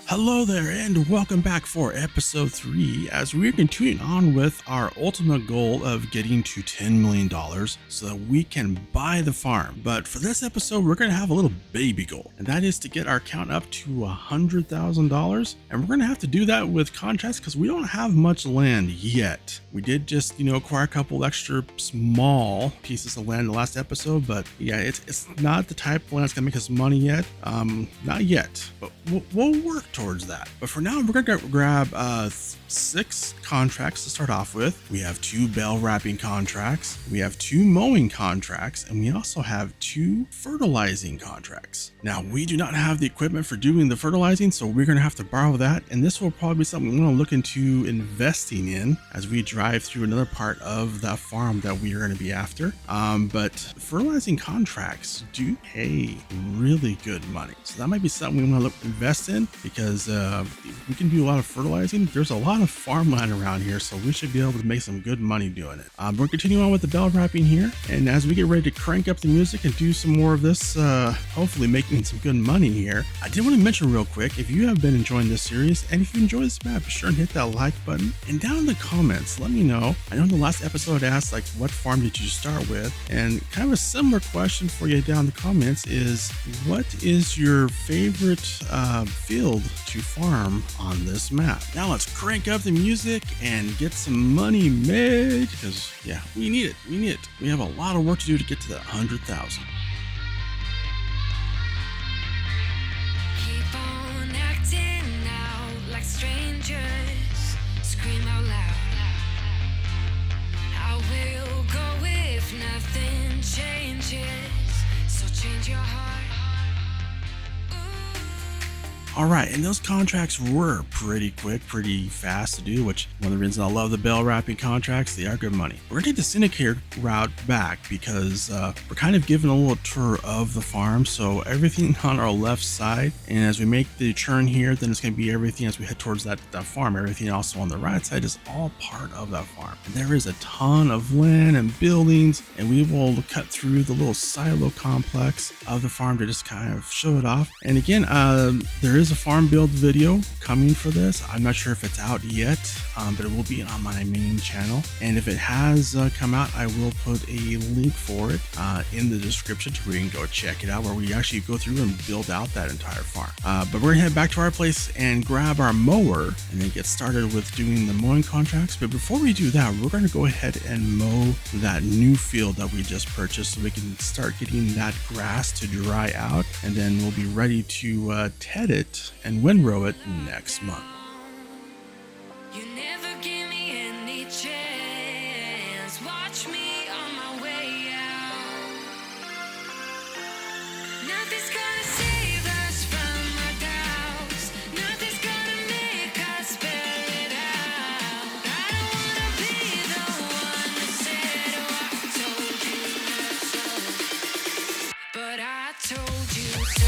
Hello there and welcome back for episode 3 as we're continuing on with our ultimate goal of getting to $10 million so that we can buy the farm. But for this episode, we're going to have a little baby goal, and that is to get our count up to $100,000. And we're going to have to do that with contracts because we don't have much land yet. We did just, acquire a couple extra small pieces of land in the last episode, but yeah, it's not the type of land that's going to make us money yet. Not yet, but we'll work towards that. But for now, we're gonna grab 6 contracts to start off with. We have 2 bale wrapping contracts, we have 2 mowing contracts, and we also have 2 fertilizing contracts. Now, we do not have the equipment for doing the fertilizing, so we're gonna have to borrow that, and this will probably be something we want to look into investing in as we drive through another part of that farm that we are going to be after. But fertilizing contracts do pay really good money, so that might be something we want to invest in, because we can do a lot of fertilizing. There's a lot of farmland around here, so we should be able to make some good money doing it. We're continuing on with the bell wrapping here, and as we get ready to crank up the music and do some more of this, hopefully making some good money here, I did want to mention real quick, if you have been enjoying this series and if you enjoy this map, be sure and hit that like button, and down in the comments let me know. I know in the last episode I asked what farm did you start with, and kind of a similar question for you down in the comments is, what is your favorite field to farm on this map? Now let's crank up the music and get some money made, because yeah, we need it. We have a lot of work to do to get to that 100,000. Keep on acting out like strangers, scream out loud. I will go if nothing changes, so change your heart. Alright, and those contracts were pretty quick, pretty fast to do, which one of the reasons I love the bell wrapping contracts. They are good money. We're going to take the syndicator route back because we're kind of giving a little tour of the farm. So everything on our left side, and as we make the turn here, then it's going to be everything as we head towards that farm. Everything also on the right side is all part of that farm. And there is a ton of land and buildings, and we will cut through the little silo complex of the farm to just kind of show it off. And again, there is a farm build video coming for this. I'm not sure if it's out yet, but it will be on my main channel, and if it has come out, I will put a link for it in the description to where you can go check it out, where we actually go through and build out that entire farm. But we're gonna head back to our place and grab our mower and then get started with doing the mowing contracts. But before we do that, we're gonna go ahead and mow that new field that we just purchased so we can start getting that grass to dry out, and then we'll be ready to ted it and windrow it next month. You never give me any chance. Watch me on my way out. Nothing's gonna save us from our doubts. Nothing's gonna make us spell it out. I don't wanna be the one that said, oh, I told you so. But I told you so.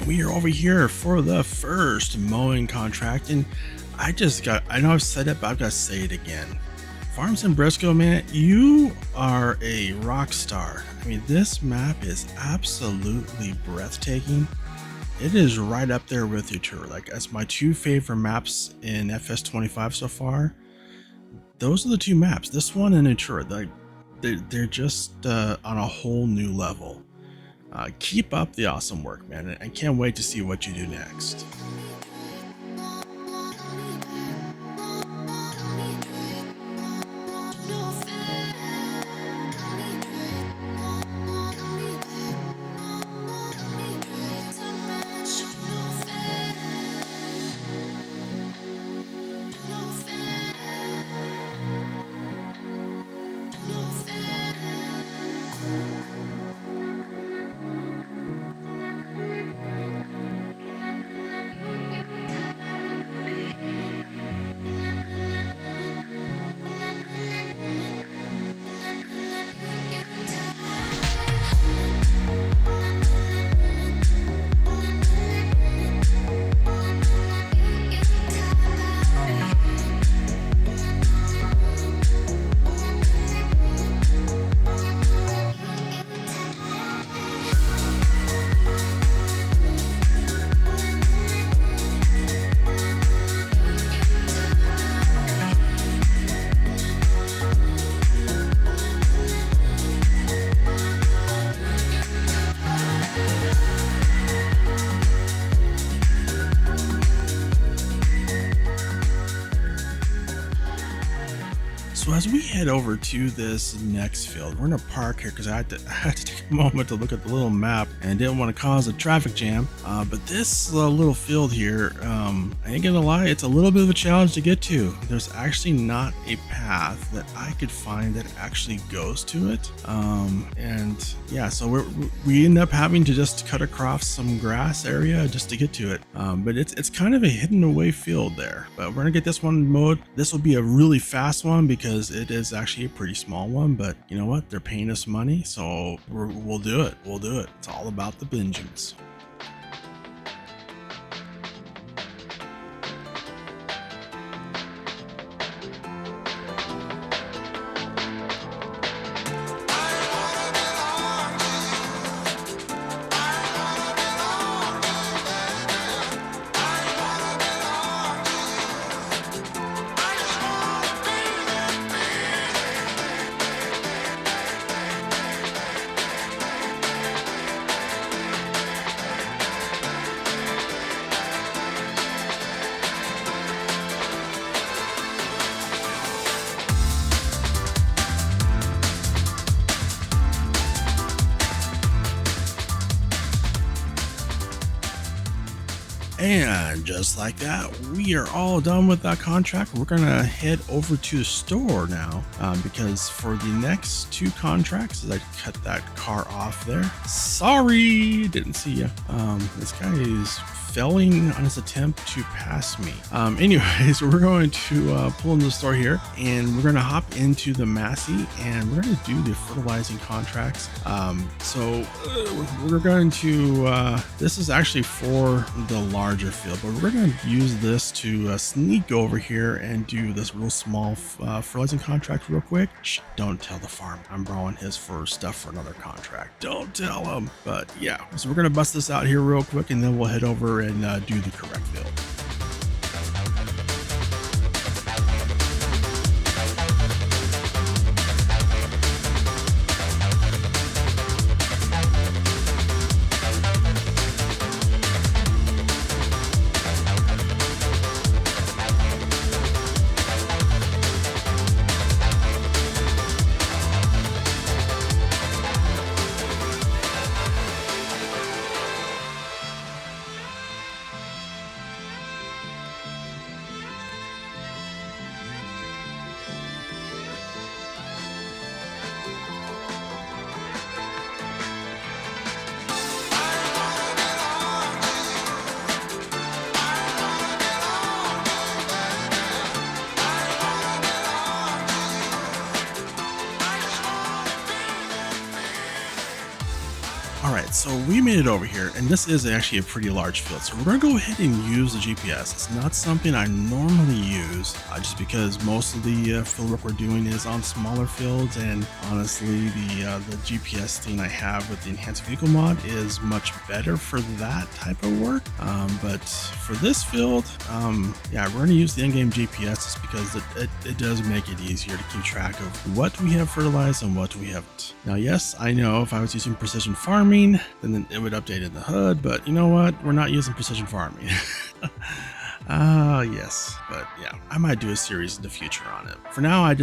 We are over here for the first mowing contract, and I know I've said it, but I've got to say it again. Farms in Brisco, man, you are a rock star. I mean, this map is absolutely breathtaking. It is right up there with your tour. Like, that's my two favorite maps in FS25 so far. Those are the two maps, this one and Natura. Like, they're just on a whole new level. Keep up the awesome work, man. I can't wait to see what you do next. So as we head over to this next field, we're gonna park here because I had to take a moment to look at the little map and didn't want to cause a traffic jam. But this little field here, I ain't gonna lie, it's a little bit of a challenge to get to. There's actually not a path that I could find that actually goes to it. And yeah, so we end up having to just cut across some grass area just to get to it. But it's kind of a hidden away field there. But we're gonna get this one mowed. This will be a really fast one because it is actually a pretty small one, but you know what? They're paying us money, so we'll do it. We'll do it. It's all about the Benjamins. And just like that, we are all done with that contract. We're gonna head over to the store now because for the next two contracts, I cut that car off there. Sorry, didn't see you. This guy is failing on his attempt to pass me. Anyways, we're going to pull into the store here and we're going to hop into the Massey and we're going to do the fertilizing contracts. So we're going to, this is actually for the larger field, but we're going to use this to sneak over here and do this real small fertilizing contract real quick. Shh, don't tell the farm. I'm borrowing his for stuff for another contract. Don't tell him. But yeah, so we're going to bust this out here real quick and then we'll head over and do the correct build. right, so we made it over here, and this is actually a pretty large field, so we're going to go ahead and use the GPS. It's not something I normally use, just because most of the field work we're doing is on smaller fields, and honestly, the GPS thing I have with the enhanced vehicle mod is much better for that type of work. But for this field, yeah, we're going to use the in-game GPS just because it does make it easier to keep track of what we have fertilized and what we haven't. Now, yes, I know if I was using precision farming, then it would update in the HUD, but you know what? We're not using precision farming. Yes, but yeah, I might do a series in the future on it. For now, I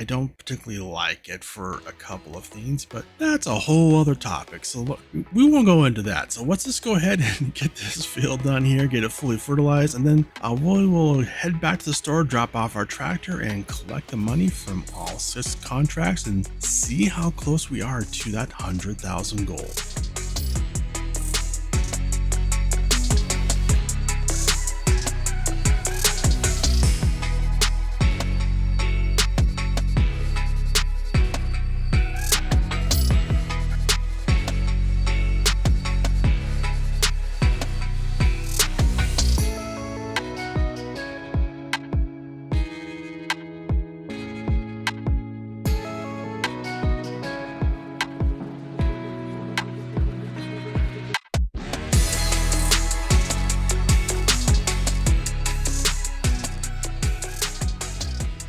don't particularly like it for a couple of things, but that's a whole other topic. So look, we won't go into that. So let's just go ahead and get this field done here, get it fully fertilized, and then we will head back to the store, drop off our tractor, and collect the money from all 6 contracts and see how close we are to that 100,000 goal.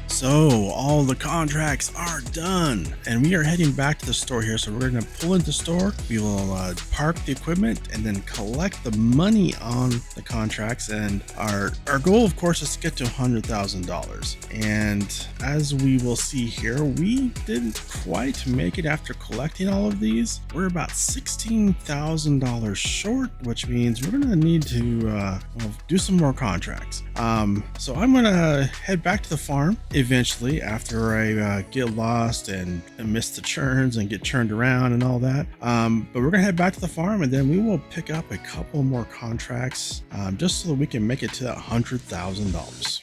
So all the contracts are done, and we are heading back to the store here. So we're going to pull into the store. We will park the equipment and then collect the money on the contracts. And our goal, of course, is to get to $100,000. And as we will see here, we didn't quite make it after collecting all of these. We're about $16,000 short, which means we're going to need to do some more contracts. So I'm going to head back to the farm eventually after I get lost and miss the churns and get churned around and all that. But we're gonna head back to the farm, and then we will pick up a couple more contracts just so that we can make it to that $100,000.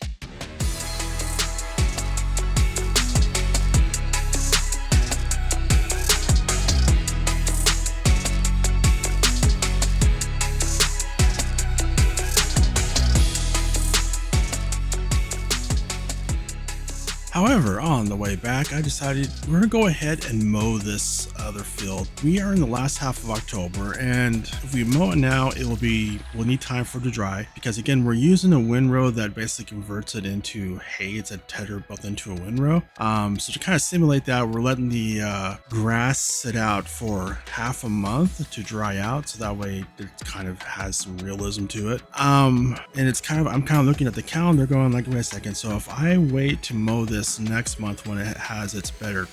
However, on the way back, I decided we're going to go ahead and mow this other field. We are in the last half of October, and if we mow it now, we'll need time for it to dry, because again, we're using a windrow that basically converts it into hay. It's a tether built into a windrow. So to kind of simulate that, we're letting the grass sit out for half a month to dry out, so that way it kind of has some realism to it. And I'm kind of looking at the calendar going like, wait a second, so if I wait to mow this next month when it has its better,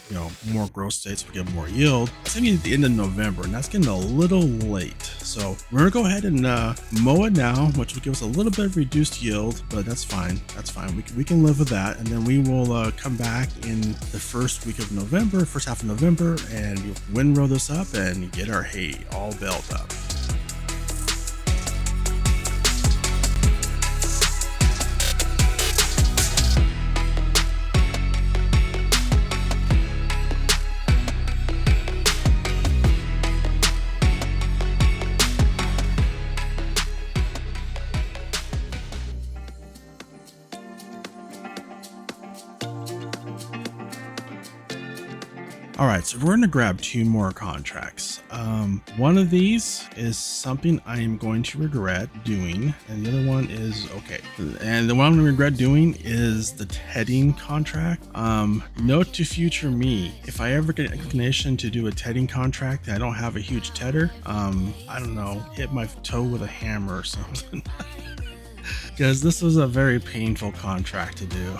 more growth states, we get more yield, it's gonna be at the end of November, and that's getting a little late. So we're gonna go ahead and mow it now, which will give us a little bit of reduced yield, but that's fine. We can live with that, and then we will come back in the first half of November, and windrow this up and get our hay all baled up. All right, so we're going to grab 2 more contracts. One of these is something I am going to regret doing, and the other one is okay. And the one I'm going to regret doing is the tedding contract. Note to future me, if I ever get an inclination to do a tedding contract and I don't have a huge tedder, I don't know, hit my toe with a hammer or something. Because this was a very painful contract to do.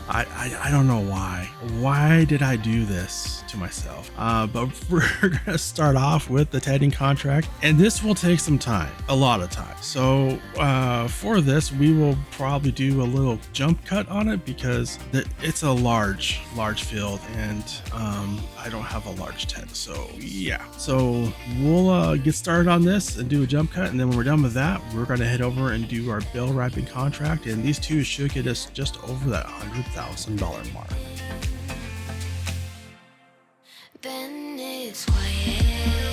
I don't know why. Why did I do this to myself? But we're gonna start off with the tedding contract, and this will take some time, a lot of time. So for this, we will probably do a little jump cut on it because it's a large field, and I don't have a large ted. So yeah, so we'll get started on this and do a jump cut, and then when we're done with that, we're gonna head over and do our bale wrapping contract, and these two should get us just over that $100,000 mark. Then it's quiet.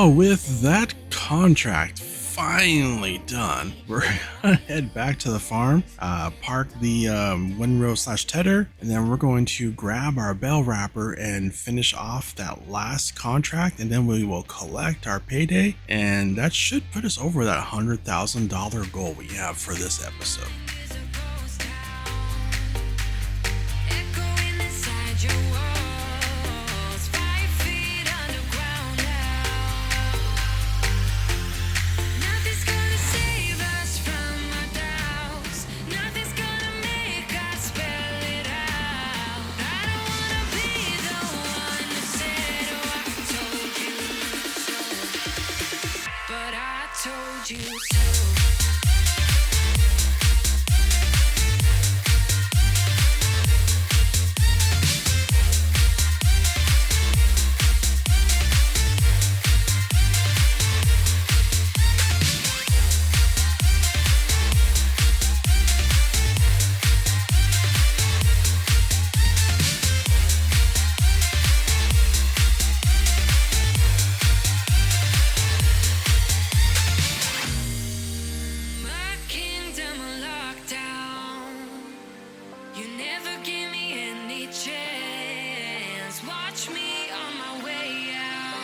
Well, with that contract finally done, we're gonna head back to the farm, park the windrow/tedder, and then we're going to grab our bell wrapper and finish off that last contract, and then we will collect our payday, and that should put us over that $100,000 goal we have for this episode. Echoing inside your walls, 5 feet underground now. Nothing's gonna save us from our doubts. Nothing's gonna make us spell it out. I don't wanna be the one that said, oh, I told you so. But I told you so. My kingdom on lockdown. You never give me any chance. Watch me on my way out.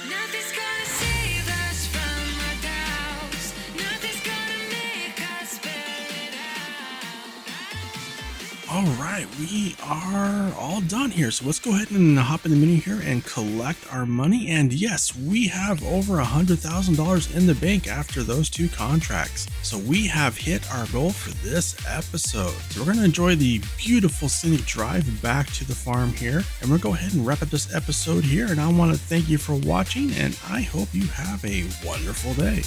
Nothing's gonna save us from our doubts. Nothing's gonna make us spell it out. All right, we are all done here. So let's go ahead and hop in the menu here and collect our money. And yes, we have over $100,000 in the bank after those 2 contracts. So we have hit our goal for this episode. So we're going to enjoy the beautiful scenic drive back to the farm here. And we'll go ahead and wrap up this episode here. And I want to thank you for watching, and I hope you have a wonderful day.